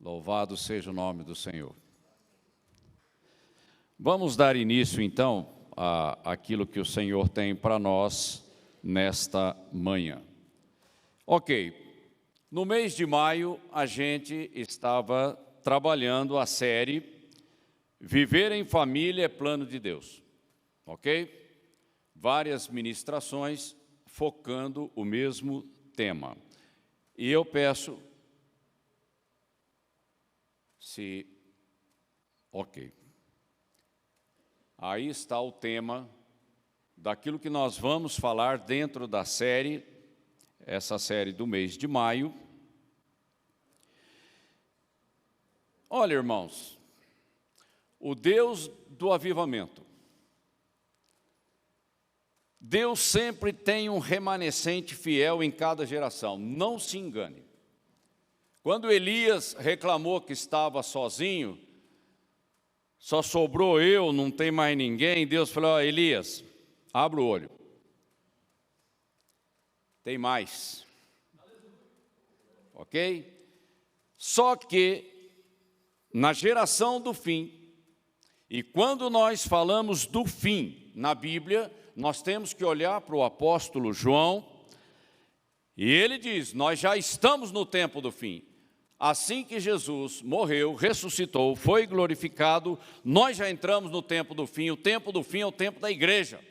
Louvado seja o nome do Senhor. Vamos dar início, então, àquilo que o Senhor tem para nós nesta manhã. Ok, no mês de maio, a gente estava trabalhando a série Viver em Família é Plano de Deus, ok? Várias ministrações focando o mesmo tema. E eu peço... Ok. Aí está o tema daquilo que nós vamos falar dentro da série, essa série do mês de maio. Olha, irmãos, o Deus do avivamento, Deus sempre tem um remanescente fiel em cada geração, não se engane. Quando Elias reclamou que estava sozinho, só sobrou eu, não tem mais ninguém, Deus falou: ó, Elias, abre o olho. Tem mais. Ok? Só que, na geração do fim, e quando nós falamos do fim na Bíblia, nós temos que olhar para o apóstolo João, e ele diz: nós já estamos no tempo do fim. Assim que Jesus morreu, ressuscitou, foi glorificado, nós já entramos no tempo do fim. O tempo do fim é o tempo da igreja.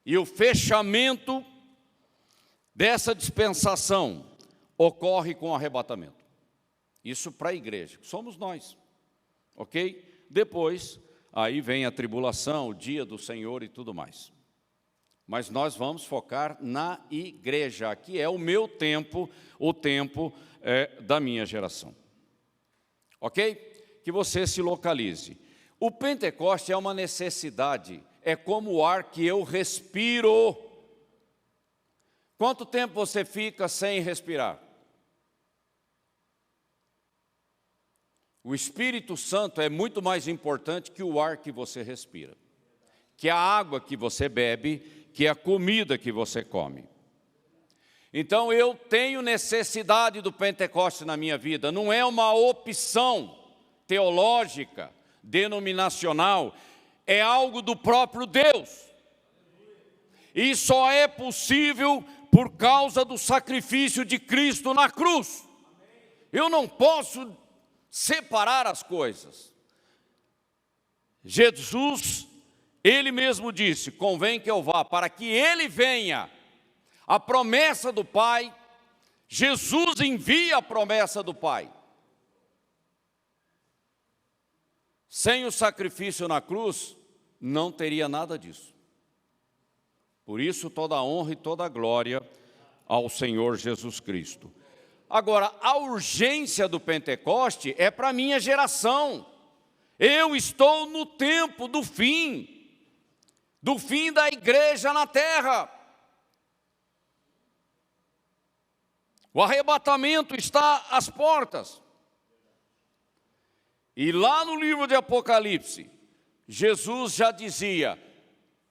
E o fechamento dessa dispensação ocorre com o arrebatamento. Isso para a igreja, somos nós, ok? Depois, aí vem a tribulação, o dia do Senhor e tudo mais. Mas nós vamos focar na igreja, que é o meu tempo, o tempo da minha geração. Ok? Que você se localize. O Pentecoste é uma necessidade, é como o ar que eu respiro. Quanto tempo você fica sem respirar? O Espírito Santo é muito mais importante que o ar que você respira, que a água que você bebe, que a comida que você come. Então eu tenho necessidade do Pentecoste na minha vida, não é uma opção teológica, denominacional, é algo do próprio Deus. E só é possível por causa do sacrifício de Cristo na cruz. Eu não posso separar as coisas. Jesus, Ele mesmo disse: convém que eu vá, para que Ele venha. A promessa do Pai, Jesus envia a promessa do Pai. Sem o sacrifício na cruz, não teria nada disso. Por isso, toda a honra e toda a glória ao Senhor Jesus Cristo. Agora, a urgência do Pentecoste é para a minha geração. Eu estou no tempo do fim da igreja na terra. O arrebatamento está às portas. E lá no livro de Apocalipse, Jesus já dizia: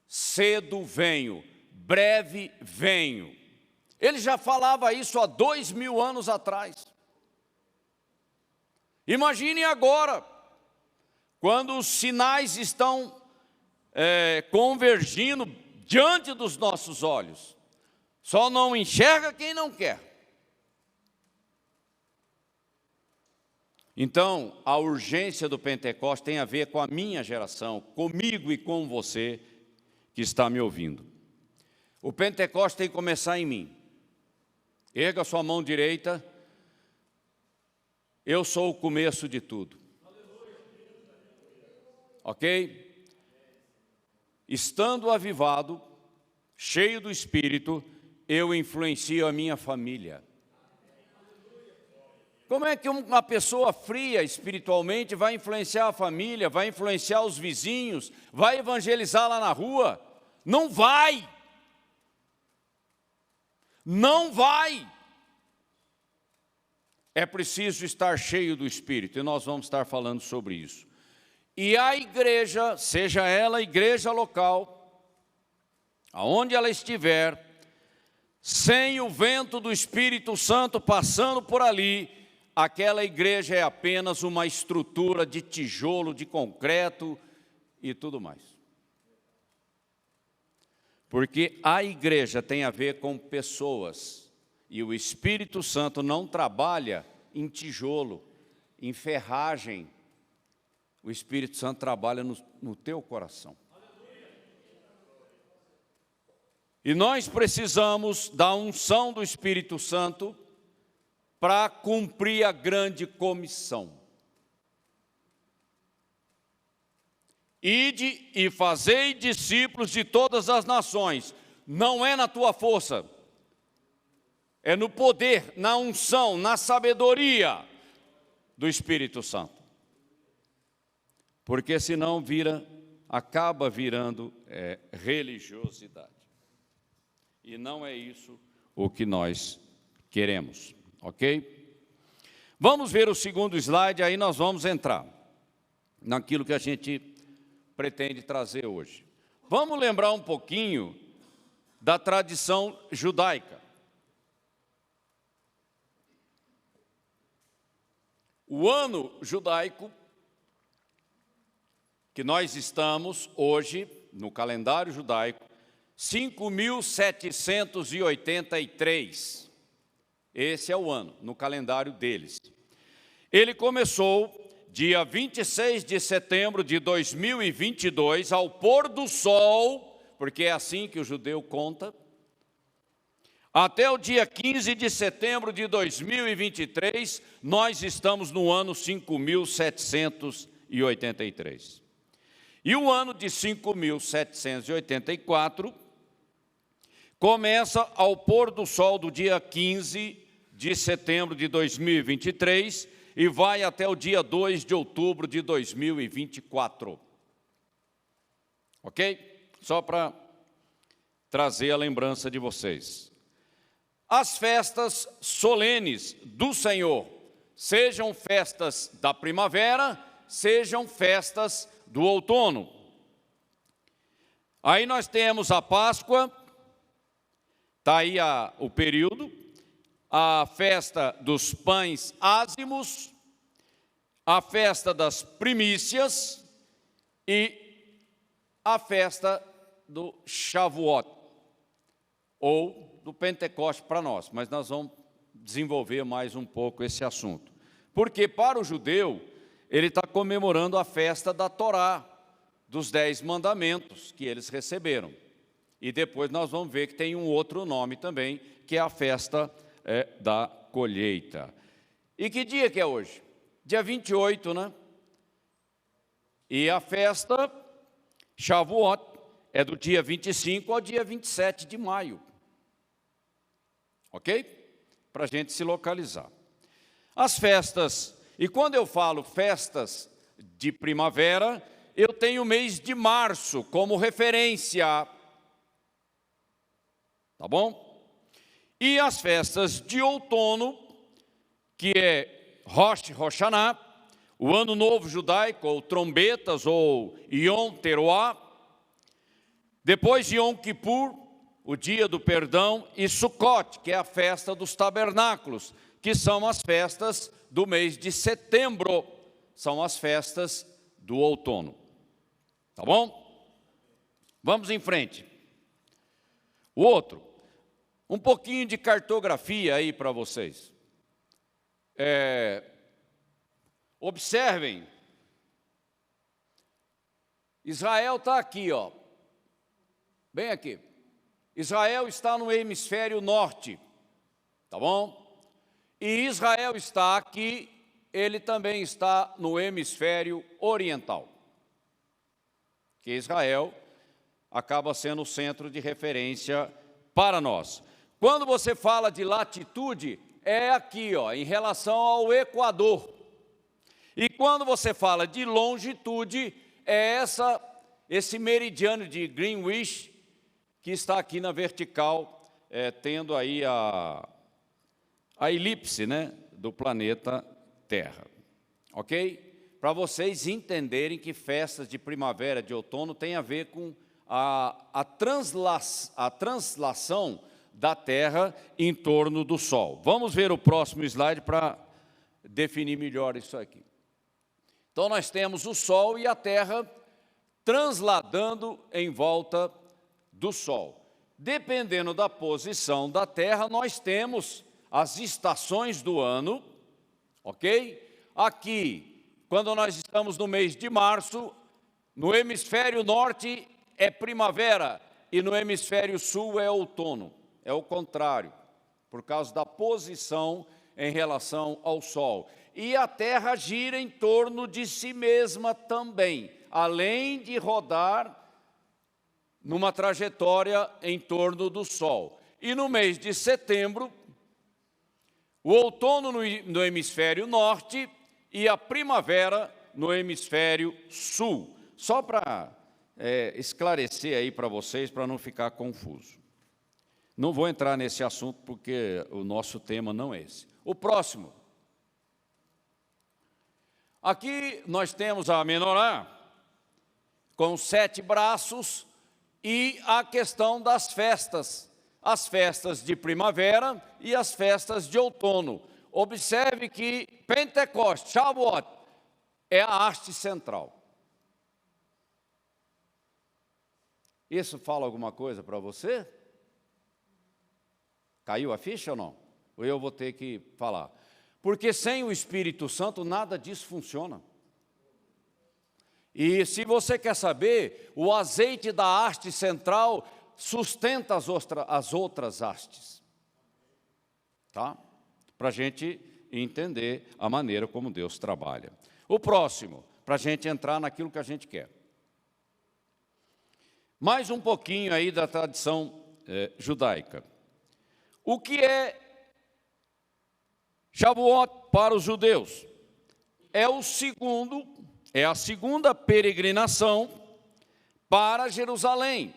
cedo venho, breve venho. Ele já falava isso há 2000 anos atrás. Imagine agora, quando os sinais estão convergindo diante dos nossos olhos. Só não enxerga quem não quer. Então, a urgência do Pentecostes tem a ver com a minha geração, comigo e com você que está me ouvindo. O Pentecostes tem que começar em mim. Erga sua mão direita. Eu sou o começo de tudo. Ok? Estando avivado, cheio do Espírito, eu influencio a minha família. Como é que uma pessoa fria espiritualmente vai influenciar a família, vai influenciar os vizinhos, vai evangelizar lá na rua? Não vai! Não vai! É preciso estar cheio do Espírito, e nós vamos estar falando sobre isso. E a igreja, seja ela igreja local, aonde ela estiver, sem o vento do Espírito Santo passando por ali, aquela igreja é apenas uma estrutura de tijolo, de concreto e tudo mais. Porque a igreja tem a ver com pessoas, e o Espírito Santo não trabalha em tijolo, em ferragem. O Espírito Santo trabalha no teu coração. E nós precisamos da unção do Espírito Santo para cumprir a grande comissão. Ide e fazei discípulos de todas as nações. Não é na tua força, é no poder, na unção, na sabedoria do Espírito Santo. Porque senão acaba virando religiosidade. E não é isso o que nós queremos, ok? Vamos ver o segundo slide, aí nós vamos entrar naquilo que a gente pretende trazer hoje. Vamos lembrar um pouquinho da tradição judaica. O ano judaico, que nós estamos hoje, no calendário judaico, 5.783. Esse é o ano, no calendário deles. Ele começou dia 26 de setembro de 2022, ao pôr do sol, porque é assim que o judeu conta, até o dia 15 de setembro de 2023, nós estamos no ano 5.783. E o ano de 5.784 começa ao pôr do sol do dia 15 de setembro de 2023 e vai até o dia 2 de outubro de 2024. Ok? Só para trazer a lembrança de vocês. As festas solenes do Senhor, sejam festas da primavera, sejam festas do outono. Aí nós temos a Páscoa, está aí o período, a festa dos pães ázimos, a festa das primícias e a festa do Shavuot, ou do Pentecoste para nós, mas nós vamos desenvolver mais um pouco esse assunto. Porque para o judeu, ele está comemorando a festa da Torá, dos 10 mandamentos que eles receberam. E depois nós vamos ver que tem um outro nome também, que é a festa da colheita. E que dia que é hoje? Dia 28, né? E a festa Shavuot é do dia 25 ao dia 27 de maio. Ok? Para a gente se localizar. As festas, e quando eu falo festas de primavera, eu tenho o mês de março como referência. Tá bom? E as festas de outono, que é Rosh Hashanah, o Ano Novo Judaico, ou trombetas, ou Yom Teruah. Depois Yom Kippur, o dia do perdão, e Sukkot, que é a festa dos tabernáculos, que são as festas do mês de setembro, são as festas do outono. Tá bom? Vamos em frente. O outro, um pouquinho de cartografia aí para vocês. Observem, Israel está aqui, ó, bem aqui. Israel está no hemisfério norte, tá bom? E Israel está aqui, ele também está no hemisfério oriental. Que Israel acaba sendo o centro de referência para nós. Quando você fala de latitude, é aqui, ó, em relação ao Equador. E quando você fala de longitude, é esse meridiano de Greenwich, que está aqui na vertical, tendo aí a elipse, né, do planeta Terra. Ok? Para vocês entenderem que festas de primavera, de outono, tem a ver com a translação da Terra em torno do Sol. Vamos ver o próximo slide para definir melhor isso aqui. Então nós temos o Sol e a Terra transladando em volta do Sol. Dependendo da posição da Terra, nós temos as estações do ano, ok? Aqui, quando nós estamos no mês de março, no hemisfério norte é primavera e no hemisfério sul é outono. É o contrário, por causa da posição em relação ao Sol. E a Terra gira em torno de si mesma também, além de rodar numa trajetória em torno do Sol. E no mês de setembro, o outono no hemisfério norte e a primavera no hemisfério sul. Só para esclarecer aí para vocês, para não ficar confuso. Não vou entrar nesse assunto porque o nosso tema não é esse. O próximo. Aqui nós temos a menorá, com 7 braços, e a questão das festas. As festas de primavera e as festas de outono. Observe que Pentecostes, Shavuot, é a haste central. Isso fala alguma coisa para você? Caiu a ficha ou não? Ou eu vou ter que falar? Porque sem o Espírito Santo nada disso funciona. E se você quer saber, o azeite da haste central sustenta as outras hastes. Tá? Para a gente entender a maneira como Deus trabalha. O próximo, para a gente entrar naquilo que a gente quer. Mais um pouquinho aí da tradição judaica. O que é Shavuot para os judeus? É a segunda peregrinação para Jerusalém.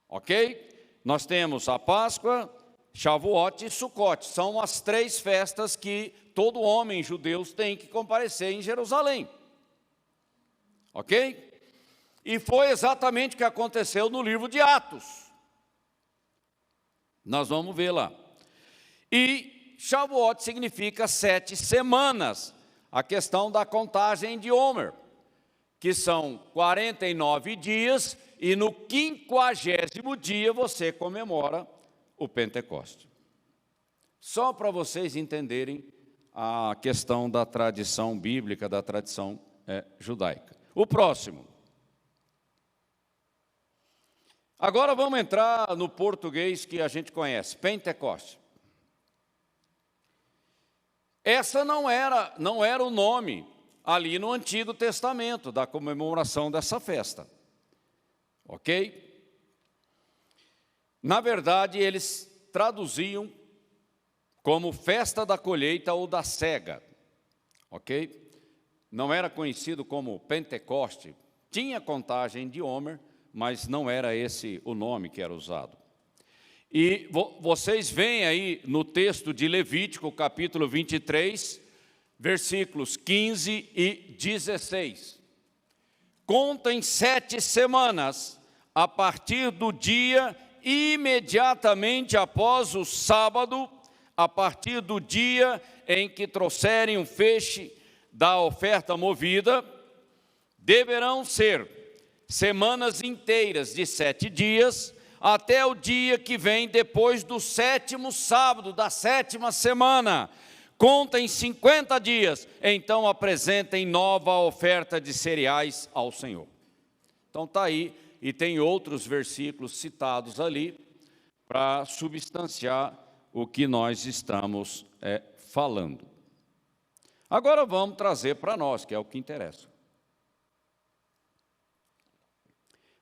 Ok? Nós temos a Páscoa, Shavuot e Sukkot. São as 3 festas que todo homem judeu tem que comparecer em Jerusalém. Ok? E foi exatamente o que aconteceu no livro de Atos. Nós vamos ver lá. E Shavuot significa 7 semanas. A questão da contagem de Homer, que são 49 dias, e no 50º dia você comemora o Pentecoste. Só para vocês entenderem a questão da tradição bíblica, da tradição judaica. O próximo. Agora vamos entrar no português que a gente conhece, Pentecoste. Essa não era o nome ali no Antigo Testamento da comemoração dessa festa. Ok? Na verdade, eles traduziam como festa da colheita ou da cega. Ok? Não era conhecido como Pentecoste. Tinha contagem de Homer, mas não era esse o nome que era usado. E vocês veem aí no texto de Levítico, capítulo 23, versículos 15 e 16. Contem 7 semanas a partir do dia imediatamente após o sábado, a partir do dia em que trouxerem um feixe da oferta movida, deverão ser semanas inteiras de 7 dias, até o dia que vem depois do 7º sábado da 7ª semana. Contem 50 dias, então apresentem nova oferta de cereais ao Senhor. Então está aí, e tem outros versículos citados ali, para substanciar o que nós estamos falando. Agora vamos trazer para nós, que é o que interessa.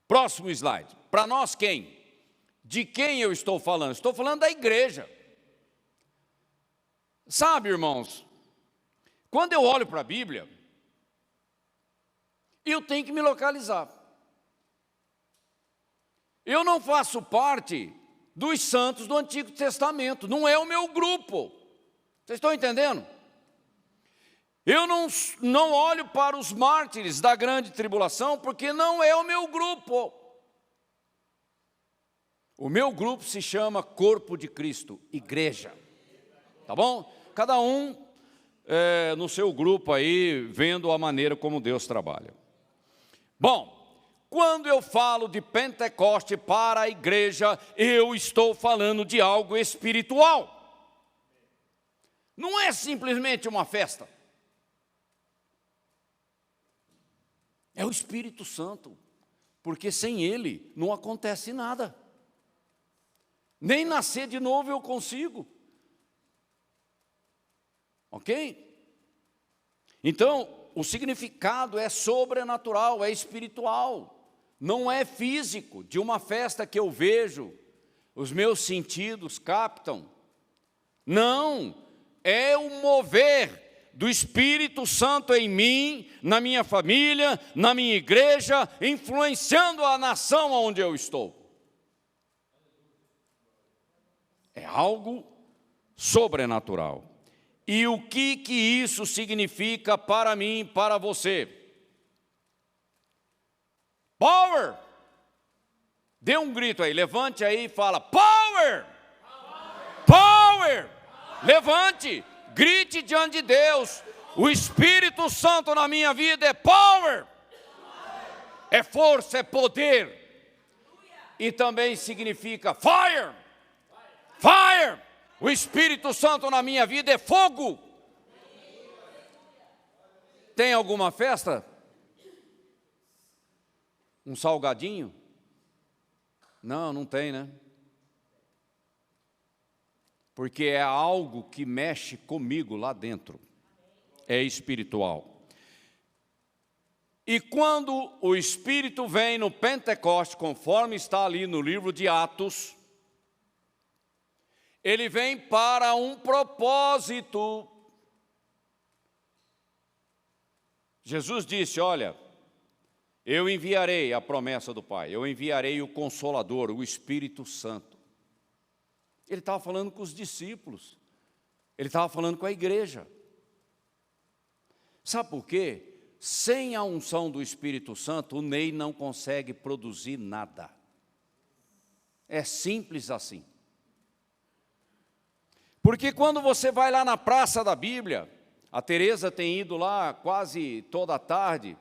Próximo slide. Para nós quem? De quem eu estou falando? Estou falando da igreja. Sabe, irmãos, quando eu olho para a Bíblia, eu tenho que me localizar. Eu não faço parte dos santos do Antigo Testamento, não é o meu grupo. Vocês estão entendendo? Eu não olho para os mártires da grande tribulação, porque não é o meu grupo. O meu grupo se chama Corpo de Cristo, Igreja. Tá bom? Cada um no seu grupo aí, vendo a maneira como Deus trabalha. Bom, quando eu falo de Pentecoste para a igreja, eu estou falando de algo espiritual. Não é simplesmente uma festa. É o Espírito Santo, porque sem Ele não acontece nada. Nem nascer de novo eu consigo. Ok? Então, o significado é sobrenatural, é espiritual. Não é físico, de uma festa que eu vejo, os meus sentidos captam. Não, é o mover do Espírito Santo em mim, na minha família, na minha igreja, influenciando a nação onde eu estou. É algo sobrenatural. E o que isso significa para mim, para você? Power! Dê um grito aí, levante aí e fala, Power! Power! Levante, grite diante de Deus. O Espírito Santo na minha vida é power. É força, é poder. E também significa fire. Fire! O Espírito Santo na minha vida é fogo. Tem alguma festa? Um salgadinho? Não, não tem, né? Porque é algo que mexe comigo lá dentro. É espiritual. E quando o Espírito vem no Pentecoste, conforme está ali no livro de Atos, ele vem para um propósito. Jesus disse, olha, eu enviarei a promessa do Pai, eu enviarei o Consolador, o Espírito Santo. Ele estava falando com os discípulos, ele estava falando com a igreja. Sabe por quê? Sem a unção do Espírito Santo, o Ney não consegue produzir nada. É simples assim. Porque quando você vai lá na praça da Bíblia, a Tereza tem ido lá quase toda a tarde,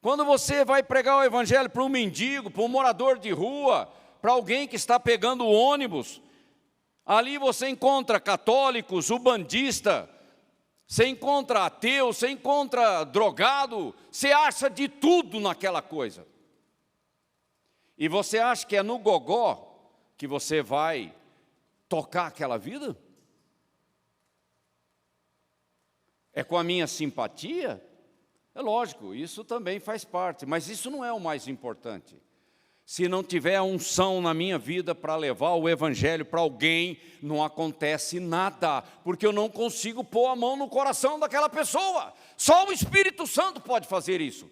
quando você vai pregar o evangelho para um mendigo, para um morador de rua, para alguém que está pegando o ônibus, ali você encontra católicos, ubandista, você encontra ateu, você encontra drogado, você acha de tudo naquela coisa. E você acha que é no gogó que você vai tocar aquela vida? É com a minha simpatia? É lógico, isso também faz parte, mas isso não é o mais importante. Se não tiver a unção na minha vida para levar o evangelho para alguém, não acontece nada, porque eu não consigo pôr a mão no coração daquela pessoa. Só o Espírito Santo pode fazer isso.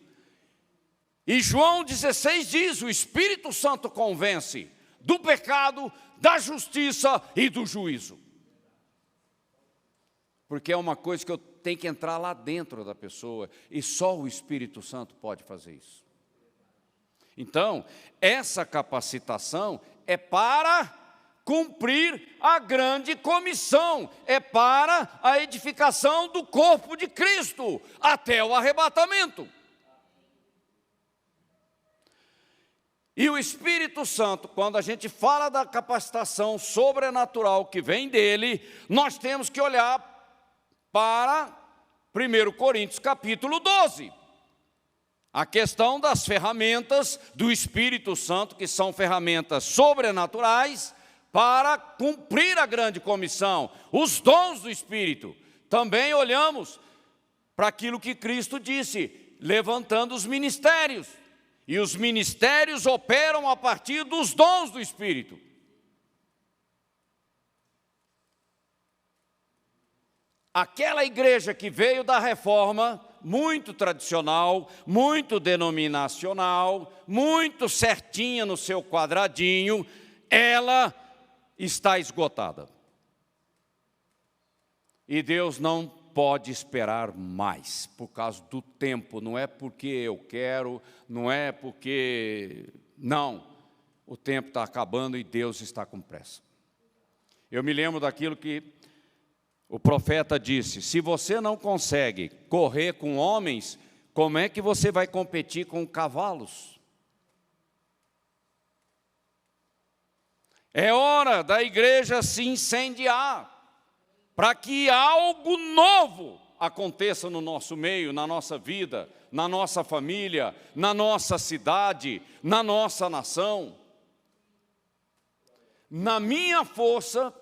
E João 16 diz, o Espírito Santo convence do pecado, da justiça e do juízo. Porque é uma coisa que eu tenho que entrar lá dentro da pessoa, e só o Espírito Santo pode fazer isso. Então, essa capacitação é para cumprir a grande comissão, é para a edificação do corpo de Cristo, até o arrebatamento. E o Espírito Santo, quando a gente fala da capacitação sobrenatural que vem dele, nós temos que olhar para 1 Coríntios capítulo 12. A questão das ferramentas do Espírito Santo, que são ferramentas sobrenaturais, para cumprir a grande comissão, os dons do Espírito. Também olhamos para aquilo que Cristo disse, levantando os ministérios. E os ministérios operam a partir dos dons do Espírito. Aquela igreja que veio da reforma, muito tradicional, muito denominacional, muito certinha no seu quadradinho, ela está esgotada. E Deus não pode esperar mais, por causa do tempo, não é porque eu quero, não é porque... Não, o tempo está acabando e Deus está com pressa. Eu me lembro daquilo que o profeta disse: se você não consegue correr com homens, como é que você vai competir com cavalos? É hora da igreja se incendiar, para que algo novo aconteça no nosso meio, na nossa vida, na nossa família, na nossa cidade, na nossa nação. Na minha força,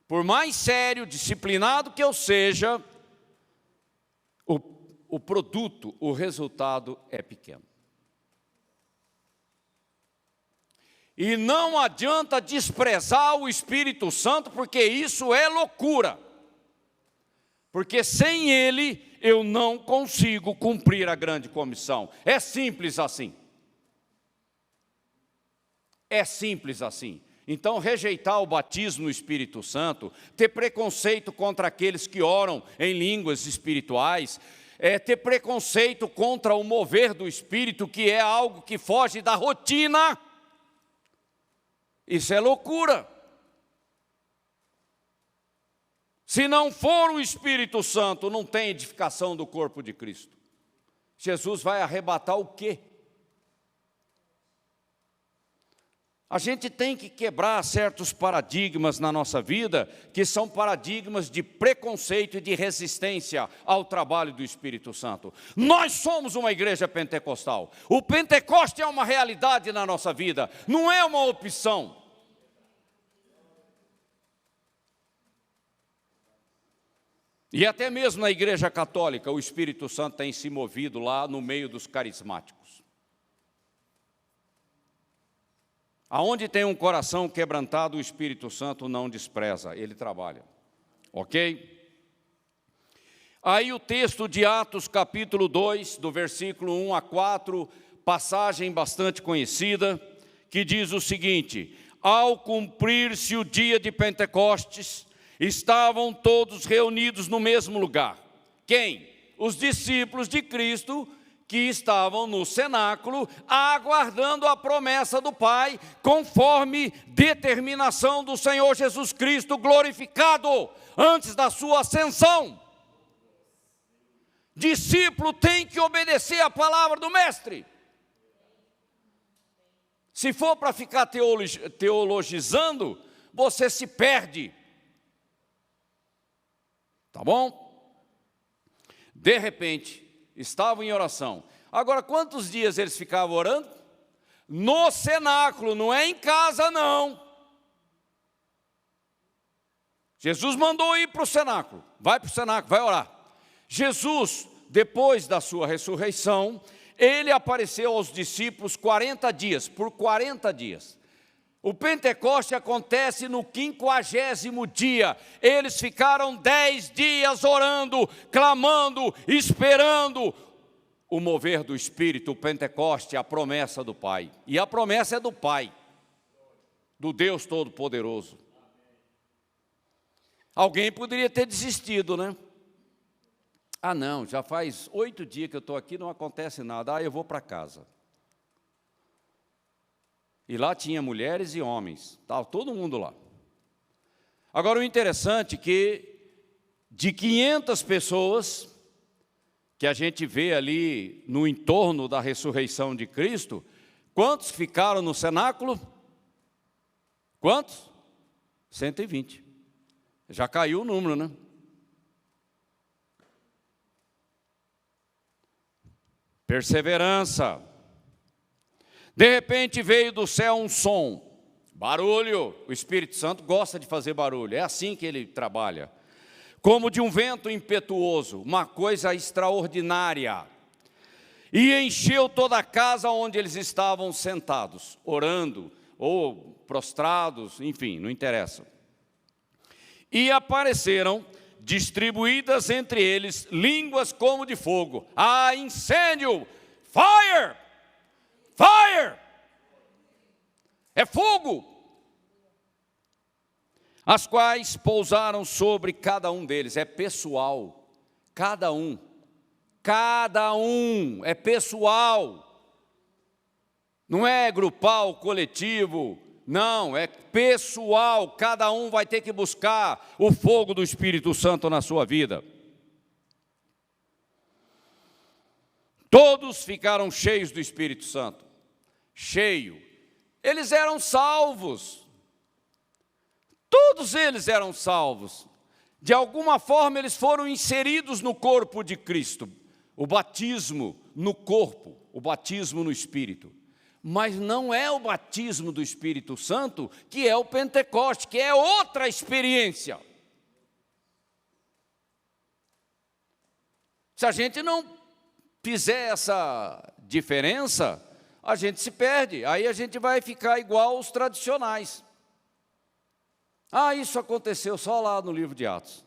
por mais sério, disciplinado que eu seja, o produto, o resultado é pequeno. E não adianta desprezar o Espírito Santo, porque isso é loucura. Porque sem ele eu não consigo cumprir a grande comissão. É simples assim. É simples assim. Então, rejeitar o batismo no Espírito Santo, ter preconceito contra aqueles que oram em línguas espirituais, ter preconceito contra o mover do Espírito, que é algo que foge da rotina, isso é loucura. Se não for o Espírito Santo, não tem edificação do corpo de Cristo. Jesus vai arrebatar o quê? A gente tem que quebrar certos paradigmas na nossa vida, que são paradigmas de preconceito e de resistência ao trabalho do Espírito Santo. Nós somos uma igreja pentecostal. O Pentecoste é uma realidade na nossa vida, não é uma opção. E até mesmo na igreja católica, o Espírito Santo tem se movido lá no meio dos carismáticos. Aonde tem um coração quebrantado, o Espírito Santo não despreza, ele trabalha. Ok? Aí o texto de Atos capítulo 2, do versículo 1 a 4, passagem bastante conhecida, que diz o seguinte: ao cumprir-se o dia de Pentecostes, estavam todos reunidos no mesmo lugar. Quem? Os discípulos de Cristo, que estavam no cenáculo, aguardando a promessa do Pai, conforme determinação do Senhor Jesus Cristo glorificado, antes da sua ascensão. Discípulo tem que obedecer a palavra do Mestre. Se for para ficar teologizando, você se perde. Tá bom? De repente, estavam em oração. Agora, quantos dias eles ficavam orando? No cenáculo, não é em casa, não. Jesus mandou ir para o cenáculo. Vai para o cenáculo, vai orar. Jesus, depois da sua ressurreição, ele apareceu aos discípulos 40 dias, por 40 dias. O Pentecoste acontece no 50º dia. Eles ficaram 10 dias orando, clamando, esperando o mover do Espírito. O Pentecoste é a promessa do Pai. E a promessa é do Pai, do Deus Todo-Poderoso. Alguém poderia ter desistido, né? Ah, não, já faz 8 dias que eu estou aqui, não acontece nada. Ah, eu vou para casa. E lá tinha mulheres e homens, estava todo mundo lá. Agora, o interessante é que de 500 pessoas que a gente vê ali no entorno da ressurreição de Cristo, quantos ficaram no cenáculo? Quantos? 120. Já caiu o número, né? Perseverança. De repente veio do céu um som, barulho. O Espírito Santo gosta de fazer barulho, é assim que ele trabalha. Como de um vento impetuoso, uma coisa extraordinária. E encheu toda a casa onde eles estavam sentados, orando, ou prostrados, enfim, não interessa. E apareceram, distribuídas entre eles, línguas como de fogo. Ah, incêndio! Fire! Fire! É fogo! As quais pousaram sobre cada um deles. É pessoal. Cada um, é pessoal. Não é grupal, coletivo, Não, é pessoal, cada um vai ter que buscar o fogo do Espírito Santo na sua vida. Todos ficaram cheios do Espírito Santo. Cheio. Eles eram salvos. Todos eles eram salvos. De alguma forma eles foram inseridos no corpo de Cristo. O batismo no corpo, o batismo no Espírito. Mas não é o batismo do Espírito Santo que é o Pentecoste, que é outra experiência. Se a gente não fizer essa diferença, a gente se perde. Aí a gente vai ficar igual aos tradicionais. Ah, isso aconteceu só lá no livro de Atos.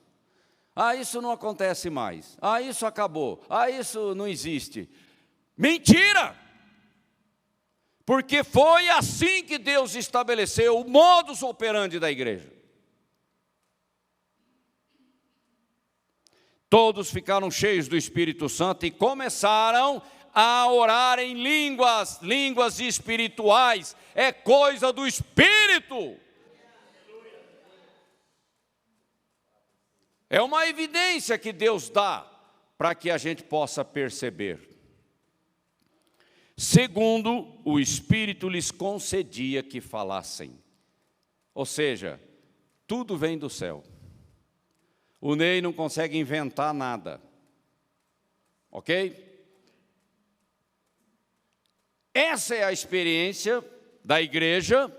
Ah, isso não acontece mais. Ah, isso acabou. Ah, isso não existe. Mentira! Porque foi assim que Deus estabeleceu o modus operandi da igreja. Todos ficaram cheios do Espírito Santo e começaram a orar em línguas, línguas espirituais. É coisa do Espírito. É uma evidência que Deus dá para que a gente possa perceber. Segundo, o Espírito lhes concedia que falassem. Ou seja, tudo vem do céu. O Ney não consegue inventar nada. Ok? Essa é a experiência da igreja.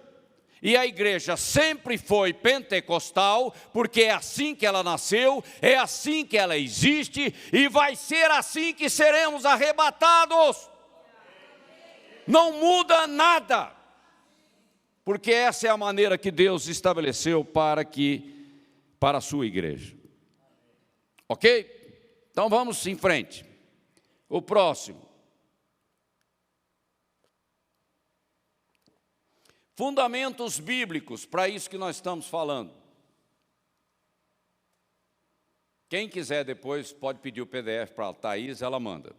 E a igreja sempre foi pentecostal, porque é assim que ela nasceu, é assim que ela existe, e vai ser assim que seremos arrebatados. Não muda nada, porque essa é a maneira que Deus estabeleceu para a sua igreja. Ok? Então vamos em frente. O próximo. Fundamentos bíblicos, para isso que nós estamos falando. Quem quiser depois pode pedir o PDF para a Thaís, ela manda.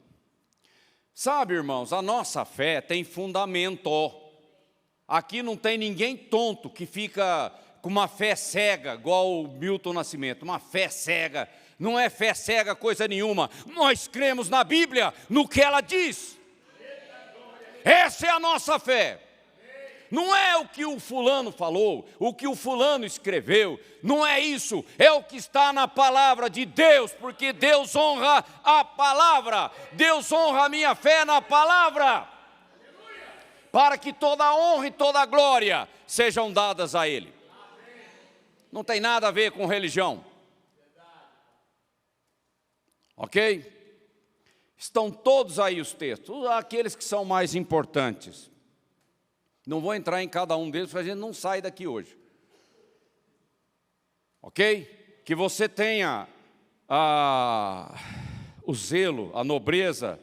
Sabe, irmãos, a nossa fé tem fundamento. Aqui não tem ninguém tonto que fica com uma fé cega, igual o Milton Nascimento, uma fé cega. Não é fé cega coisa nenhuma. Nós cremos na Bíblia, no que ela diz. Essa é a nossa fé. Não é o que o fulano falou, o que o fulano escreveu, não é isso, é o que está na palavra de Deus, porque Deus honra a palavra, Deus honra a minha fé na palavra, para que toda a honra e toda a glória sejam dadas a Ele. Não tem nada a ver com religião. Ok? Estão todos aí os textos, aqueles que são mais importantes. Não vou entrar em cada um deles, porque a gente não sai daqui hoje. Ok? Que você tenha o zelo, a nobreza,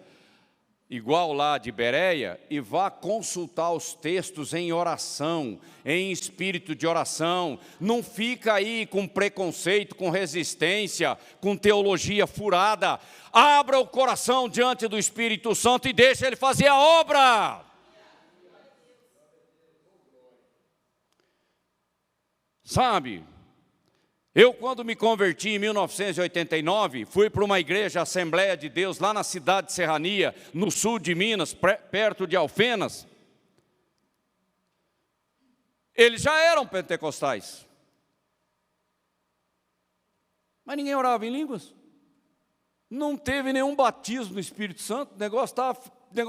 igual lá de Bereia, e vá consultar os textos em oração, em espírito de oração. Não fica aí com preconceito, com resistência, com teologia furada. Abra o coração diante do Espírito Santo e deixa Ele fazer a obra. Sabe, eu quando me converti em 1989, fui para uma igreja, Assembleia de Deus, lá na cidade de Serrania, no sul de Minas, perto de Alfenas. Eles já eram pentecostais. Mas ninguém orava em línguas. Não teve nenhum batismo no Espírito Santo. O negócio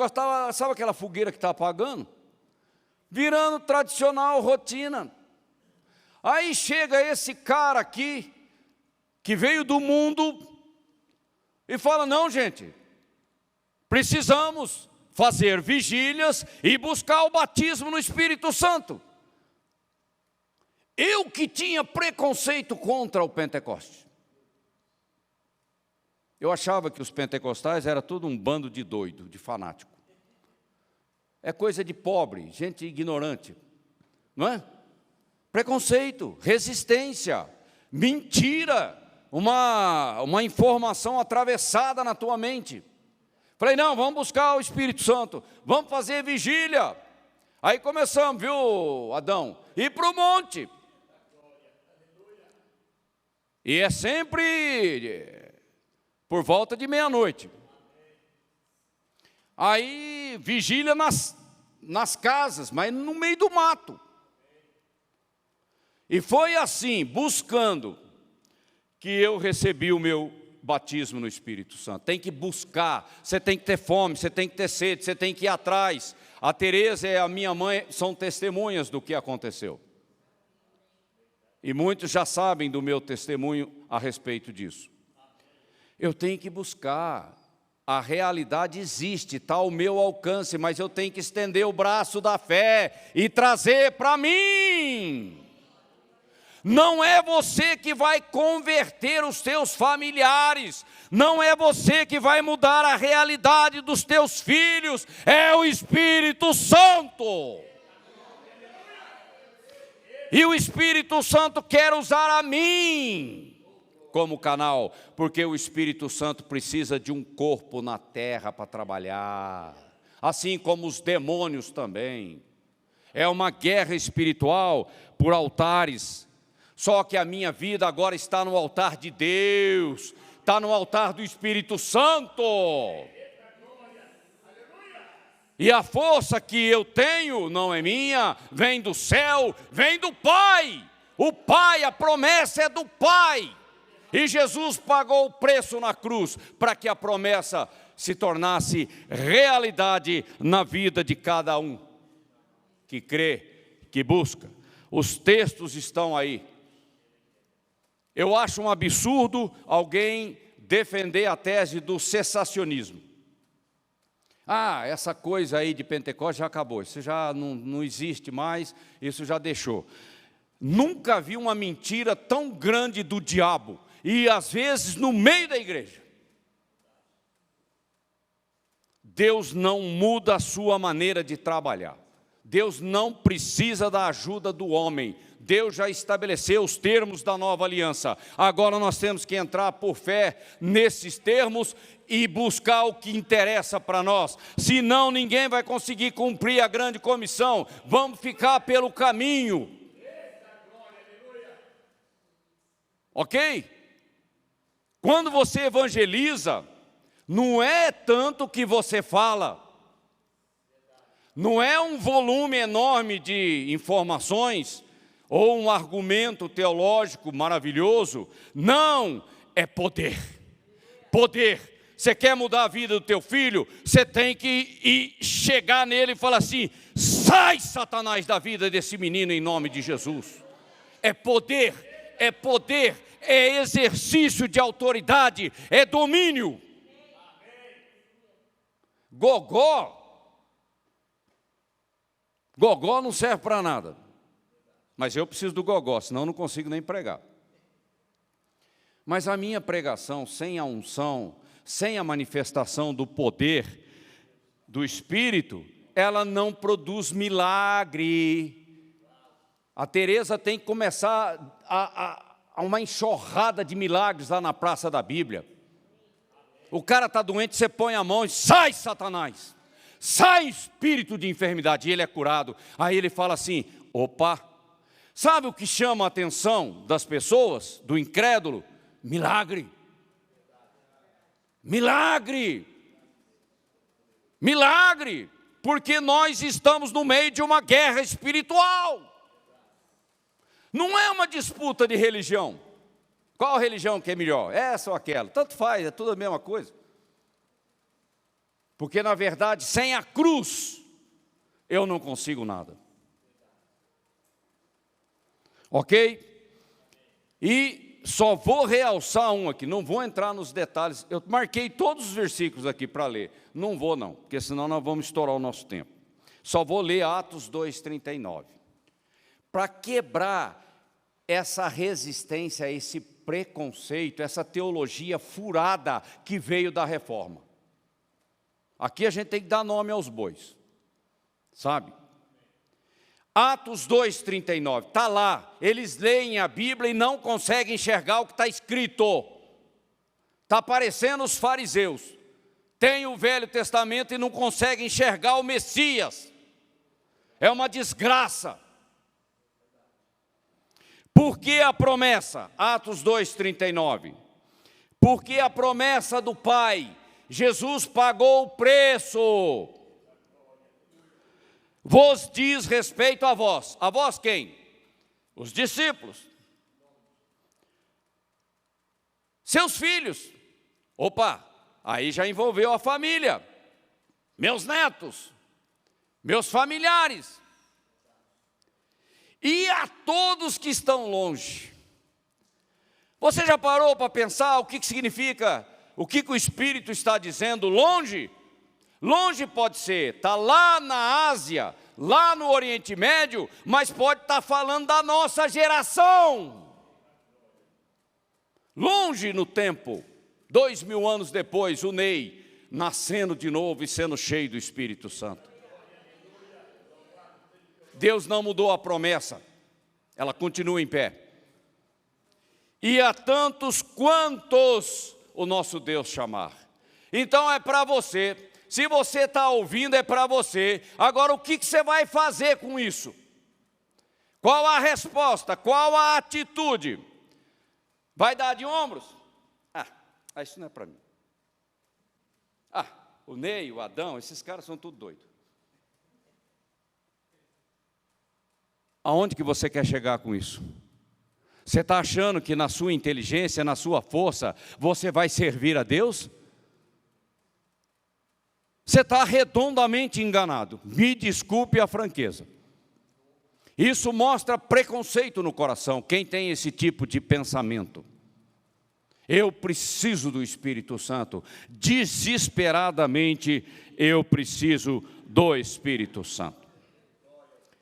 estava, sabe aquela fogueira que está apagando? Virando tradicional, rotina. Aí chega esse cara aqui, que veio do mundo, e fala, não gente, precisamos fazer vigílias e buscar o batismo no Espírito Santo. Eu que tinha preconceito contra o Pentecoste. Eu achava que os pentecostais era tudo um bando de doido, de fanático. É coisa de pobre, gente ignorante, não é? Preconceito, resistência, mentira, uma informação atravessada na tua mente. Falei, não, vamos buscar o Espírito Santo, vamos fazer vigília. Aí começamos, viu, Adão? Ir para o monte. E é sempre por volta de meia-noite. Aí vigília nas casas, mas no meio do mato. E foi assim, buscando, que eu recebi o meu batismo no Espírito Santo. Tem que buscar, você tem que ter fome, você tem que ter sede, você tem que ir atrás. A Tereza e a minha mãe são testemunhas do que aconteceu. E muitos já sabem do meu testemunho a respeito disso. Eu tenho que buscar. A realidade existe, está ao meu alcance, mas eu tenho que estender o braço da fé e trazer para mim. Não é você que vai converter os teus familiares, não é você que vai mudar a realidade dos teus filhos, é o Espírito Santo. E o Espírito Santo quer usar a mim como canal, porque o Espírito Santo precisa de um corpo na terra para trabalhar, assim como os demônios também. É uma guerra espiritual por altares. Só que a minha vida agora está no altar de Deus, está no altar do Espírito Santo. E a força que eu tenho não é minha, vem do céu, vem do Pai. O Pai, a promessa é do Pai. E Jesus pagou o preço na cruz para que a promessa se tornasse realidade na vida de cada um que crê, que busca. Os textos estão aí. Eu acho um absurdo alguém defender a tese do cessacionismo. Ah, essa coisa aí de Pentecostes já acabou, isso já não existe mais, isso já deixou. Nunca vi uma mentira tão grande do diabo, e às vezes no meio da igreja. Deus não muda a sua maneira de trabalhar. Deus não precisa da ajuda do homem. Deus já estabeleceu os termos da nova aliança. Agora nós temos que entrar por fé nesses termos e buscar o que interessa para nós. Senão ninguém vai conseguir cumprir a grande comissão. Vamos ficar pelo caminho. Ok? Quando você evangeliza, não é tanto o que você fala. Não é um volume enorme de informações ou um argumento teológico maravilhoso. Não, é poder. Poder. Você quer mudar a vida do teu filho? Você tem que chegar nele e falar assim: sai, Satanás, da vida desse menino em nome de Jesus. É poder, é exercício de autoridade, é domínio. Gogó não serve para nada. Mas eu preciso do gogó, senão eu não consigo nem pregar. Mas a minha pregação, sem a unção, sem a manifestação do poder do Espírito, ela não produz milagre. A Tereza tem que começar a uma enxurrada de milagres lá na praça da Bíblia. O cara está doente, você põe a mão e sai, Satanás. Sai, espírito de enfermidade, e ele é curado. Aí ele fala assim: opa, sabe o que chama a atenção das pessoas, do incrédulo? Milagre. Milagre. Milagre. Porque nós estamos no meio de uma guerra espiritual. Não é uma disputa de religião. Qual religião que é melhor? Essa ou aquela? Tanto faz, é tudo a mesma coisa. Porque, na verdade, sem a cruz, eu não consigo nada. Ok? E só vou realçar um aqui, não vou entrar nos detalhes. Eu marquei todos os versículos aqui para ler. Não vou não, porque senão nós vamos estourar o nosso tempo. Só vou ler Atos 2:39. Para quebrar essa resistência, esse preconceito, essa teologia furada que veio da reforma. Aqui a gente tem que dar nome aos bois, sabe? Atos 2:39, está lá. Eles leem a Bíblia e não conseguem enxergar o que está escrito. Está parecendo os fariseus. Tem o Velho Testamento e não conseguem enxergar o Messias. É uma desgraça. Por que a promessa? Atos 2:39. Porque a promessa do Pai, Jesus pagou o preço. Vos diz respeito a vós. A vós quem? Os discípulos. Seus filhos. Opa, aí já envolveu a família. Meus netos. Meus familiares. E a todos que estão longe. Você já parou para pensar o que significa, o que o Espírito está dizendo longe? Longe pode ser, está lá na Ásia, lá no Oriente Médio, mas pode estar falando da nossa geração. Longe no tempo, 2000 anos depois, o Ney nascendo de novo e sendo cheio do Espírito Santo. Deus não mudou a promessa, ela continua em pé. E a tantos quantos o nosso Deus chamar. Então é para você, se você está ouvindo é para você. Agora o que você vai fazer com isso? Qual a resposta? Qual a atitude? Vai dar de ombros? Isso não é para mim. O Ney, o Adão, esses caras são tudo doidos. Aonde que você quer chegar com isso? Você está achando que na sua inteligência, na sua força, você vai servir a Deus? Você está redondamente enganado. Me desculpe a franqueza. Isso mostra preconceito no coração, quem tem esse tipo de pensamento. Eu preciso do Espírito Santo. Desesperadamente, eu preciso do Espírito Santo.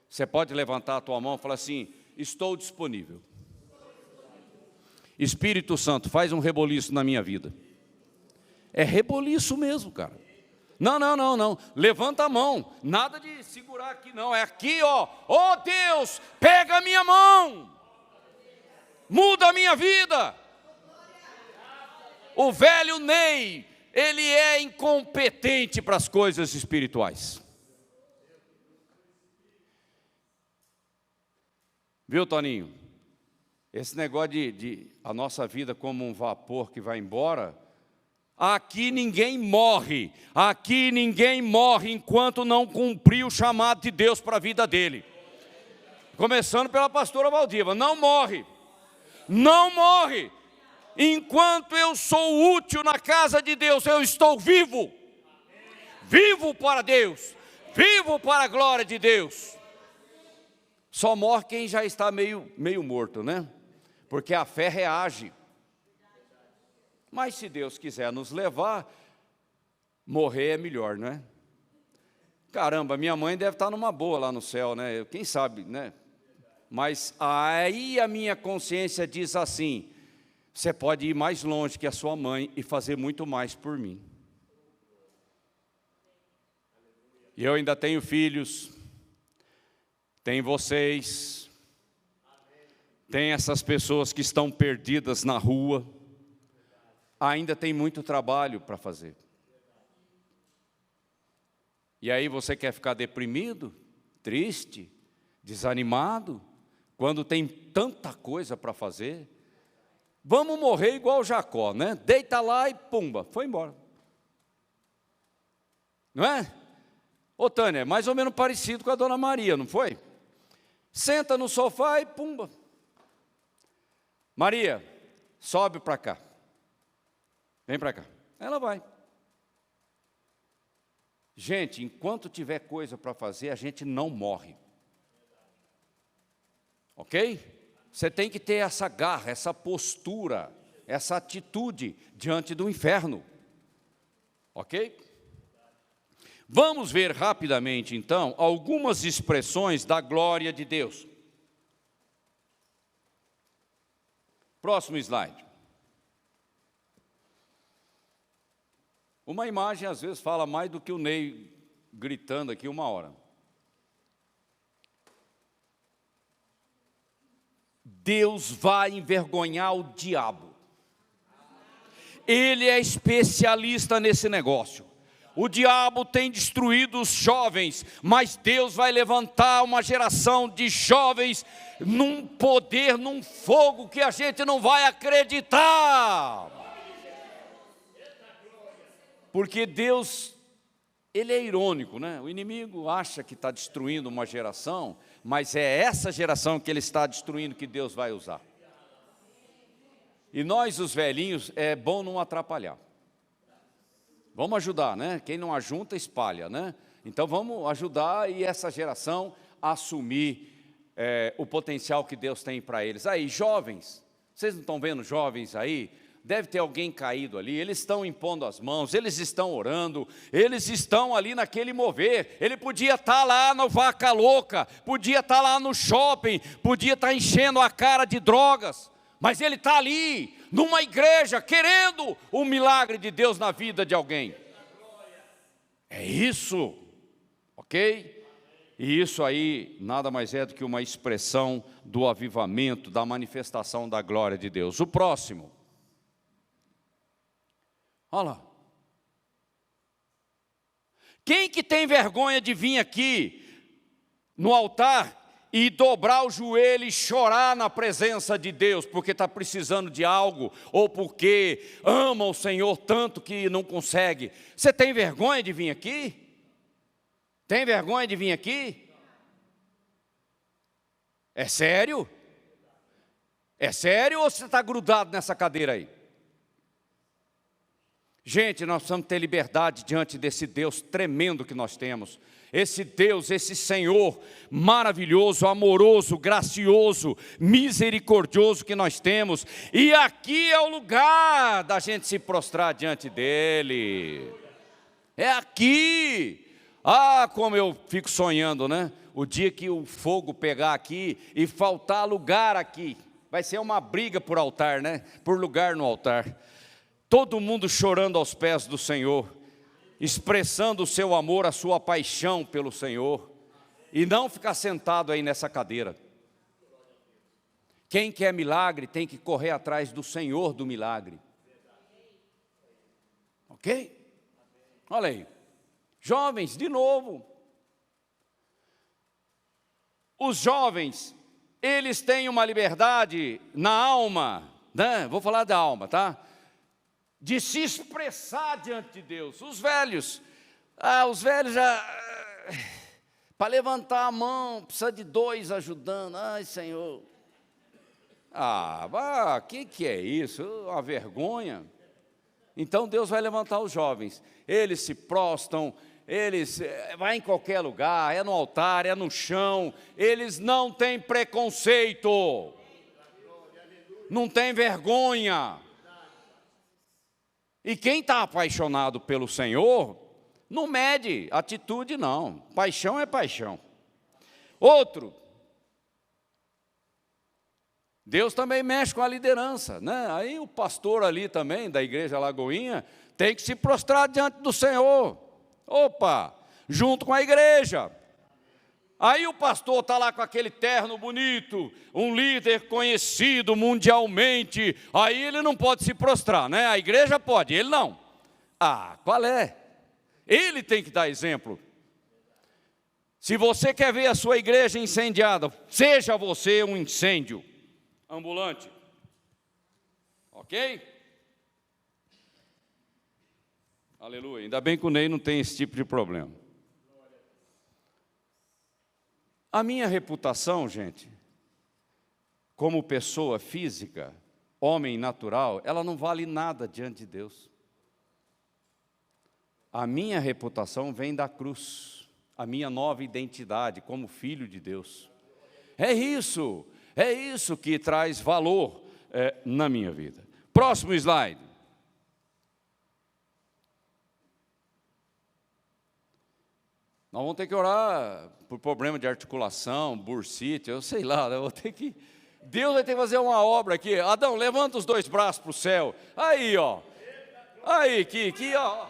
Você pode levantar a tua mão e falar assim: estou disponível. Espírito Santo, faz um reboliço na minha vida. É reboliço mesmo, cara. Não. Levanta a mão. Nada de segurar aqui, não. É aqui, ó. Oh, Deus, pega a minha mão. Muda a minha vida. O velho Ney, ele é incompetente para as coisas espirituais. Viu, Toninho? Esse negócio de a nossa vida como um vapor que vai embora, aqui ninguém morre. Aqui ninguém morre enquanto não cumprir o chamado de Deus para a vida dele. Começando pela pastora Valdiva, não morre. Não morre. Enquanto eu sou útil na casa de Deus, eu estou vivo. Vivo para Deus. Vivo para a glória de Deus. Só morre quem já está meio morto, né? Porque a fé reage. Mas se Deus quiser nos levar, morrer é melhor, não é? Caramba, minha mãe deve estar numa boa lá no céu, né? Quem sabe, né? Mas aí a minha consciência diz assim: você pode ir mais longe que a sua mãe e fazer muito mais por mim. E eu ainda tenho filhos, tem vocês, tem essas pessoas que estão perdidas na rua, ainda tem muito trabalho para fazer. E aí você quer ficar deprimido, triste, desanimado, quando tem tanta coisa para fazer? Vamos morrer igual Jacó, né? Deita lá e pumba, foi embora. Não é? Ô Tânia, é mais ou menos parecido com a Dona Maria, não foi? Senta no sofá e pumba. Maria, sobe para cá. Vem para cá. Ela vai. Gente, enquanto tiver coisa para fazer, a gente não morre. Ok? Você tem que ter essa garra, essa postura, essa atitude diante do inferno. Ok? Vamos ver rapidamente, então, algumas expressões da glória de Deus. Próximo slide. Uma imagem, às vezes, fala mais do que o Ney gritando aqui 1 hora. Deus vai envergonhar o diabo. Ele é especialista nesse negócio. O diabo tem destruído os jovens, mas Deus vai levantar uma geração de jovens num poder, num fogo que a gente não vai acreditar. Porque Deus, Ele é irônico, né? O inimigo acha que está destruindo uma geração, mas é essa geração que Ele está destruindo que Deus vai usar. E nós, os velhinhos, é bom não atrapalhar. Vamos ajudar, né? Quem não ajunta, espalha, né? Então vamos ajudar e essa geração assumir o potencial que Deus tem para eles. Aí, jovens, vocês não estão vendo jovens aí? Deve ter alguém caído ali, eles estão impondo as mãos, eles estão orando, eles estão ali naquele mover. Ele podia estar lá no Vaca Louca, podia estar lá no shopping, podia estar enchendo a cara de drogas, mas ele está ali, numa igreja, querendo o milagre de Deus na vida de alguém. É isso, ok? E isso aí nada mais é do que uma expressão do avivamento, da manifestação da glória de Deus. O próximo. Olha lá. Quem que tem vergonha de vir aqui no altar e dobrar o joelho e chorar na presença de Deus, porque está precisando de algo, ou porque ama o Senhor tanto que não consegue? Você tem vergonha de vir aqui? Tem vergonha de vir aqui? É sério? É sério ou você está grudado nessa cadeira aí? Gente, nós precisamos ter liberdade diante desse Deus tremendo que nós temos. Esse Deus, esse Senhor maravilhoso, amoroso, gracioso, misericordioso que nós temos. E aqui é o lugar da gente se prostrar diante dEle. É aqui. Ah, como eu fico sonhando, né? O dia que o fogo pegar aqui e faltar lugar aqui. Vai ser uma briga por altar, né? Por lugar no altar. Todo mundo chorando aos pés do Senhor, expressando o seu amor, a sua paixão pelo Senhor, e não ficar sentado aí nessa cadeira. Quem quer milagre tem que correr atrás do Senhor do milagre. Ok? Olha aí. Jovens, de novo. Os jovens, eles têm uma liberdade na alma, né? Vou falar da alma, tá? De se expressar diante de Deus. Os velhos já, para levantar a mão, precisa de dois ajudando. Ai, Senhor. Que é isso? Uma vergonha. Então Deus vai levantar os jovens. Eles se prostam, eles vai em qualquer lugar, é no altar, é no chão. Eles não têm preconceito. Não tem vergonha. E quem está apaixonado pelo Senhor, não mede atitude não, paixão é paixão. Outro, Deus também mexe com a liderança, né? Aí o pastor ali também, da igreja Lagoinha, tem que se prostrar diante do Senhor, junto com a igreja. Aí o pastor está lá com aquele terno bonito, um líder conhecido mundialmente, aí ele não pode se prostrar, né? A igreja pode, ele não. Qual é? Ele tem que dar exemplo. Se você quer ver a sua igreja incendiada, seja você um incêndio ambulante. Ok? Aleluia. Ainda bem que o Ney não tem esse tipo de problema. A minha reputação, gente, como pessoa física, homem natural, ela não vale nada diante de Deus. A minha reputação vem da cruz, a minha nova identidade como filho de Deus. É isso que traz valor na minha vida. Próximo slide. Nós vamos ter que orar por problema de articulação, bursite, eu sei lá, eu vou ter que... Deus vai ter que fazer uma obra aqui. Adão, levanta os dois braços para o céu. Aí, ó. Aí, aqui, ó.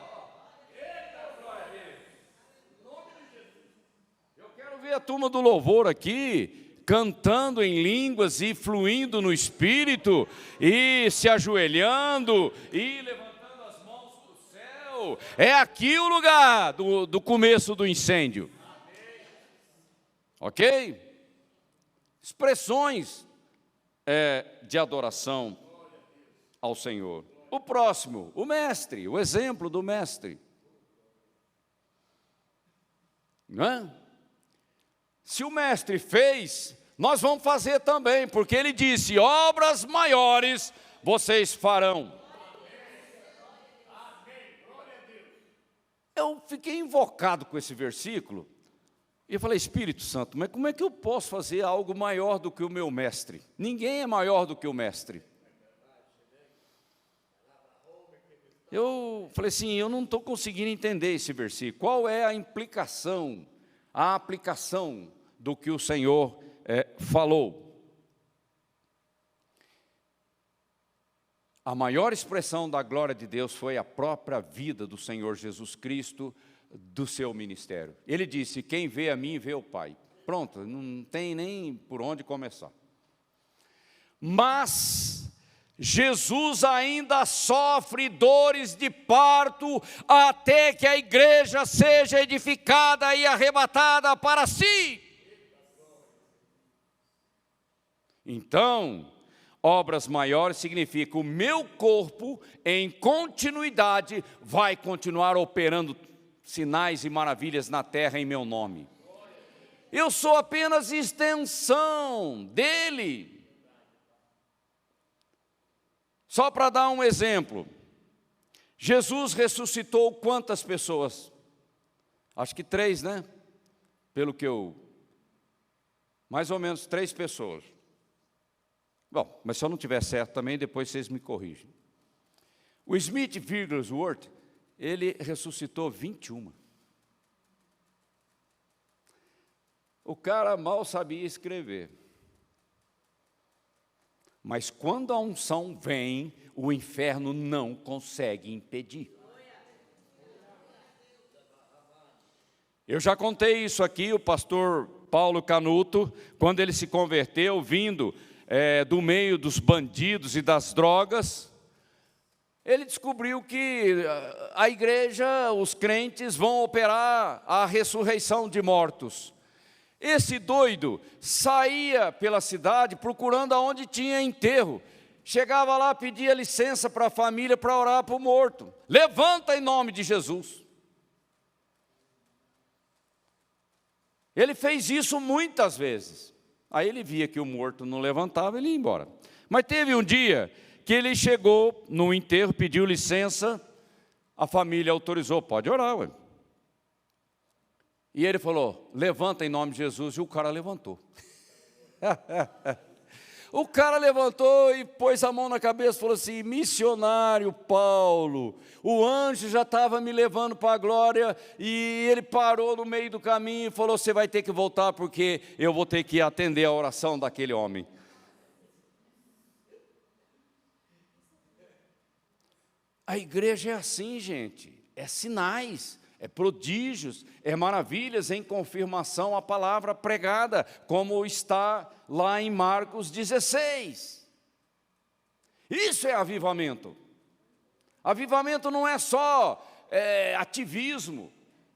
Eu quero ver a turma do louvor aqui, cantando em línguas e fluindo no Espírito, e se ajoelhando, e levantando as mãos para o céu. É aqui o lugar do começo do incêndio. Ok? Expressões de adoração ao Senhor. O próximo, o mestre, o exemplo do mestre. Não é? Se o mestre fez, nós vamos fazer também, porque ele disse: obras maiores vocês farão. Eu fiquei invocado com esse versículo, e eu falei: Espírito Santo, mas como é que eu posso fazer algo maior do que o meu mestre? Ninguém é maior do que o mestre. Eu falei assim, eu não estou conseguindo entender esse versículo. Qual é a implicação, a aplicação do que o Senhor falou? A maior expressão da glória de Deus foi a própria vida do Senhor Jesus Cristo, do seu ministério. Ele disse: quem vê a mim, vê o Pai. Pronto, não tem nem por onde começar. Mas Jesus ainda sofre dores de parto até que a igreja seja edificada e arrebatada para si. Então, obras maiores significa o meu corpo em continuidade vai continuar operando sinais e maravilhas na terra em meu nome. Eu sou apenas extensão dele. Só para dar um exemplo, Jesus ressuscitou quantas pessoas? Acho que 3, né? Pelo que mais ou menos 3 pessoas. Bom, mas se eu não tiver certo também, depois vocês me corrigem. O Smith Wigglesworth, ele ressuscitou 21. O cara mal sabia escrever. Mas quando a unção vem, o inferno não consegue impedir. Eu já contei isso aqui, o pastor Paulo Canuto, quando ele se converteu, vindo do meio dos bandidos e das drogas, ele descobriu que a igreja, os crentes vão operar a ressurreição de mortos. Esse doido saía pela cidade procurando aonde tinha enterro. Chegava lá, pedia licença para a família para orar para o morto. Levanta em nome de Jesus. Ele fez isso muitas vezes. Aí ele via que o morto não levantava, ele ia embora. Mas teve um dia que ele chegou no enterro, pediu licença, a família autorizou, pode orar, ué. E ele falou: levanta em nome de Jesus, e o cara levantou. O cara levantou e pôs a mão na cabeça e falou assim: missionário Paulo, o anjo já estava me levando para a glória, e ele parou no meio do caminho e falou: você vai ter que voltar, porque eu vou ter que atender a oração daquele homem. A igreja é assim, gente, é sinais, é prodígios, é maravilhas em confirmação à palavra pregada, como está lá em Marcos 16. Isso é avivamento. Avivamento não é só ativismo,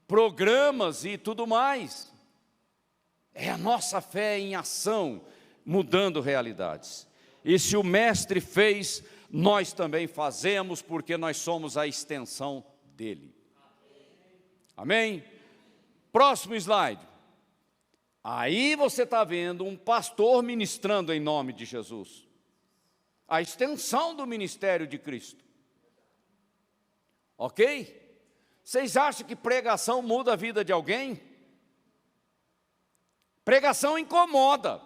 programas e tudo mais. É a nossa fé em ação, mudando realidades. E se o mestre fez, nós também fazemos, porque nós somos a extensão dele. Amém? Próximo slide. Aí você está vendo um pastor ministrando em nome de Jesus. A extensão do ministério de Cristo. Ok? Vocês acham que pregação muda a vida de alguém? Pregação incomoda.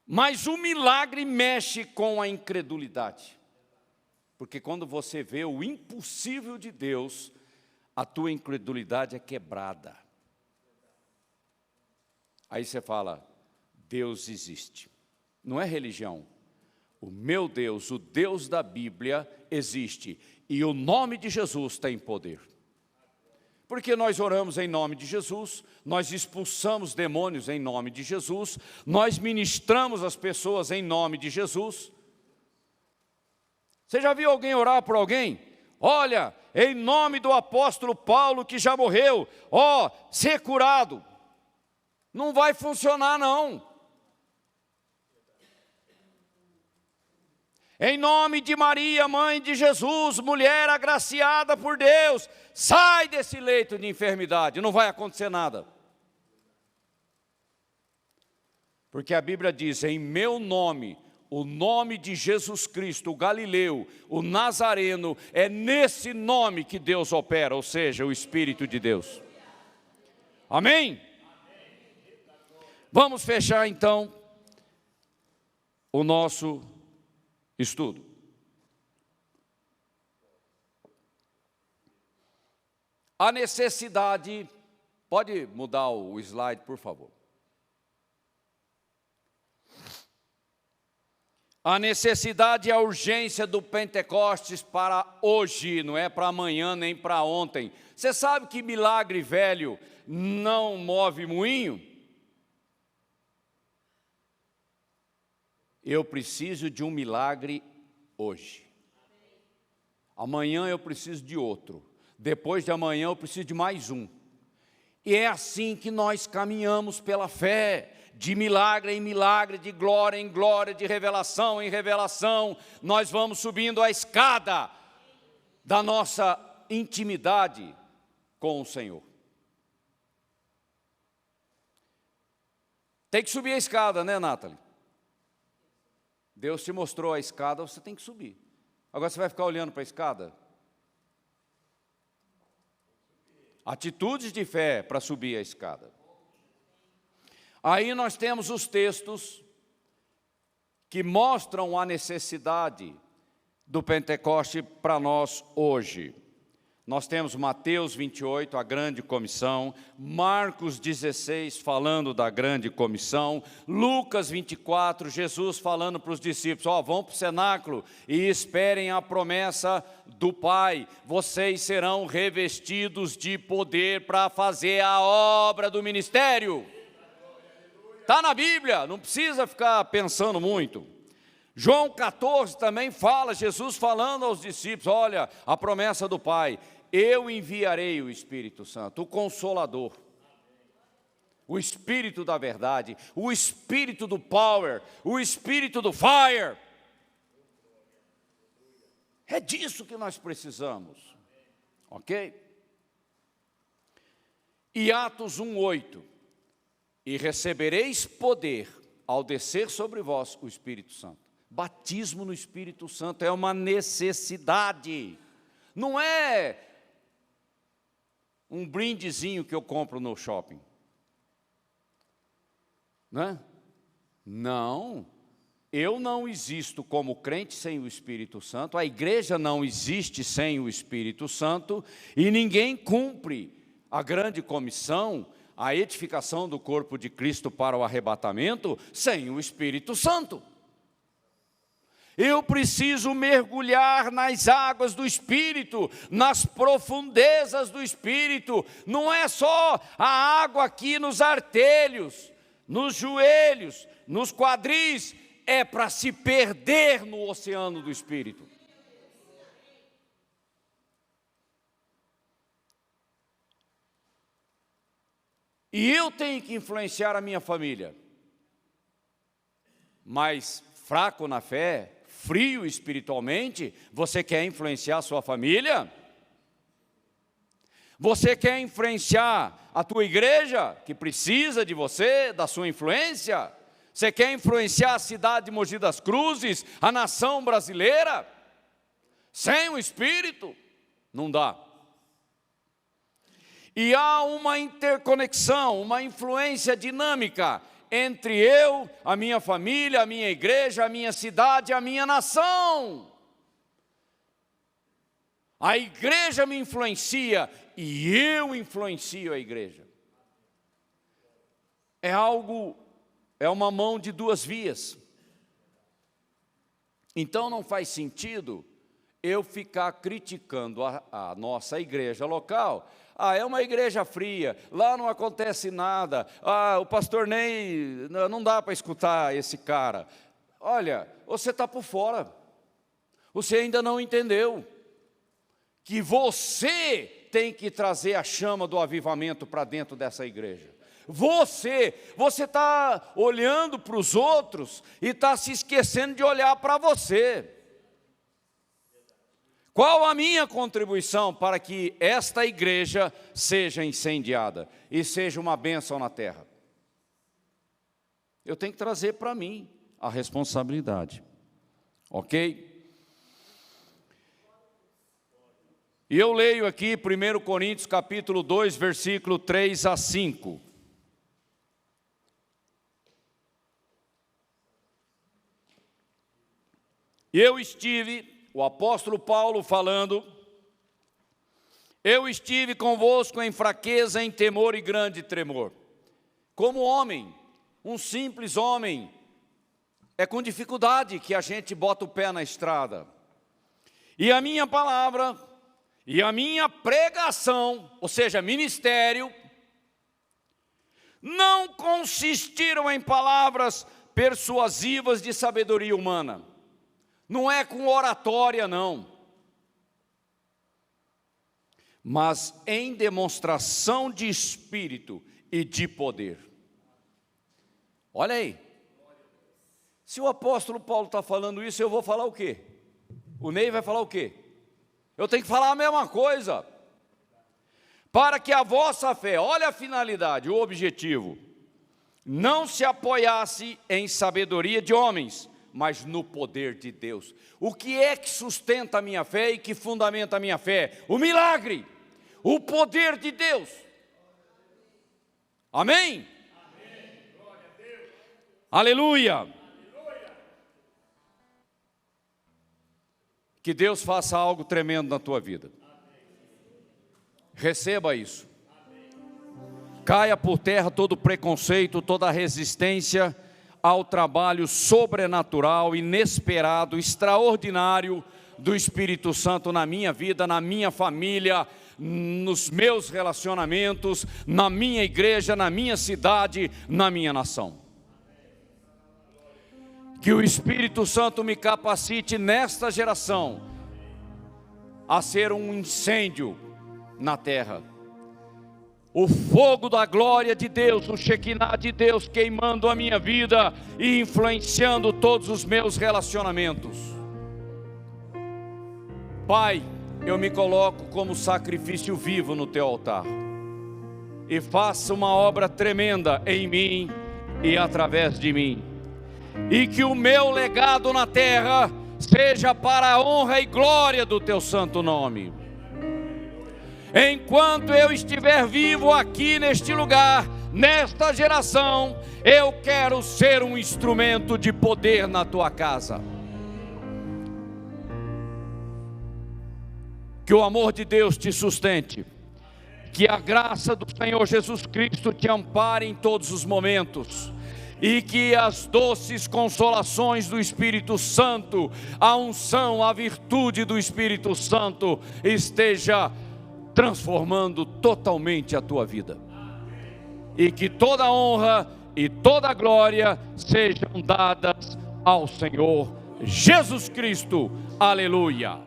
Mas o milagre mexe com a incredulidade. Porque quando você vê o impossível de Deus, a tua incredulidade é quebrada. Aí você fala: Deus existe. Não é religião. O meu Deus, o Deus da Bíblia, existe. E o nome de Jesus tem poder. Porque nós oramos em nome de Jesus, nós expulsamos demônios em nome de Jesus, nós ministramos as pessoas em nome de Jesus. Você já viu alguém orar por alguém? olha, em nome do apóstolo Paulo que já morreu, ser curado. Não vai funcionar não. Em nome de Maria, mãe de Jesus, mulher agraciada por Deus, sai desse leito de enfermidade, não vai acontecer nada. Porque a Bíblia diz, em meu nome, o nome de Jesus Cristo, o Galileu, o Nazareno, é nesse nome que Deus opera, ou seja, o Espírito de Deus. Amém? Vamos fechar então o nosso estudo. A necessidade, pode mudar o slide, por favor. A necessidade e a urgência do Pentecostes para hoje, não é para amanhã nem para ontem. Você sabe que milagre velho não move moinho? Eu preciso de um milagre hoje. Amanhã eu preciso de outro. Depois de amanhã eu preciso de mais um. E é assim que nós caminhamos pela fé. De milagre em milagre, de glória em glória, de revelação em revelação, nós vamos subindo a escada da nossa intimidade com o Senhor. Tem que subir a escada, né, Nathalie? Deus te mostrou a escada, você tem que subir. Agora você vai ficar olhando para a escada? Atitudes de fé para subir a escada. Aí nós temos os textos que mostram a necessidade do Pentecoste para nós hoje. Nós temos Mateus 28, a grande comissão, Marcos 16, falando da grande comissão, Lucas 24, Jesus falando para os discípulos, vão para o cenáculo e esperem a promessa do Pai, vocês serão revestidos de poder para fazer a obra do ministério. Está na Bíblia, não precisa ficar pensando muito. João 14 também fala, Jesus falando aos discípulos, olha, a promessa do Pai, eu enviarei o Espírito Santo, o Consolador, o Espírito da verdade, o Espírito do power, o Espírito do fire. É disso que nós precisamos, ok? E Atos 1:8. E recebereis poder ao descer sobre vós o Espírito Santo. Batismo no Espírito Santo é uma necessidade. Não é um brindezinho que eu compro no shopping. Né? Não. Eu não existo como crente sem o Espírito Santo. A igreja não existe sem o Espírito Santo. E ninguém cumpre a grande comissão, a edificação do corpo de Cristo para o arrebatamento, sem o Espírito Santo. Eu preciso mergulhar nas águas do Espírito, nas profundezas do Espírito. Não é só a água aqui nos artelhos, nos joelhos, nos quadris, é para se perder no oceano do Espírito. E eu tenho que influenciar a minha família, mas fraco na fé, frio espiritualmente, você quer influenciar a sua família? Você quer influenciar a tua igreja, que precisa de você, da sua influência? Você quer influenciar a cidade de Mogi das Cruzes, a nação brasileira? Sem o Espírito, não dá. E há uma interconexão, uma influência dinâmica entre eu, a minha família, a minha igreja, a minha cidade, a minha nação. A igreja me influencia e eu influencio a igreja. É uma mão de duas vias. Então não faz sentido eu ficar criticando a nossa igreja local. É uma igreja fria, lá não acontece nada, o pastor Ney, não dá para escutar esse cara. Olha, você está por fora, você ainda não entendeu que você tem que trazer a chama do avivamento para dentro dessa igreja. Você está olhando para os outros e está se esquecendo de olhar para você. Qual a minha contribuição para que esta igreja seja incendiada e seja uma bênção na terra? Eu tenho que trazer para mim a responsabilidade, ok? E eu leio aqui 1 Coríntios capítulo 2, versículo 3 a 5. O apóstolo Paulo falando, eu estive convosco em fraqueza, em temor e grande tremor. Como homem, um simples homem, é com dificuldade que a gente bota o pé na estrada. E a minha palavra, e a minha pregação, ou seja, ministério, não consistiram em palavras persuasivas de sabedoria humana. Não é com oratória, não. Mas em demonstração de espírito e de poder. Olha aí. Se o apóstolo Paulo está falando isso, eu vou falar o quê? O Ney vai falar o quê? Eu tenho que falar a mesma coisa. Para que a vossa fé, olha a finalidade, o objetivo, não se apoiasse em sabedoria de homens, mas no poder de Deus. O que é que sustenta a minha fé e que fundamenta a minha fé? O milagre, o poder de Deus. Amém? Amém. Glória a Deus. Aleluia. Aleluia. Que Deus faça algo tremendo na tua vida. Receba isso. Caia por terra todo preconceito, toda resistência ao trabalho sobrenatural, inesperado, extraordinário do Espírito Santo na minha vida, na minha família, nos meus relacionamentos, na minha igreja, na minha cidade, na minha nação. Que o Espírito Santo me capacite nesta geração a ser um incêndio na terra. O fogo da glória de Deus, o Shekinah de Deus queimando a minha vida e influenciando todos os meus relacionamentos. Pai, eu me coloco como sacrifício vivo no teu altar e faça uma obra tremenda em mim e através de mim. E que o meu legado na terra seja para a honra e glória do teu santo nome. Enquanto eu estiver vivo aqui neste lugar, nesta geração, eu quero ser um instrumento de poder na tua casa. Que o amor de Deus te sustente, que a graça do Senhor Jesus Cristo te ampare em todos os momentos, e que as doces consolações do Espírito Santo, a unção, a virtude do Espírito Santo esteja transformando totalmente a tua vida. E que toda honra e toda glória sejam dadas ao Senhor Jesus Cristo. Aleluia.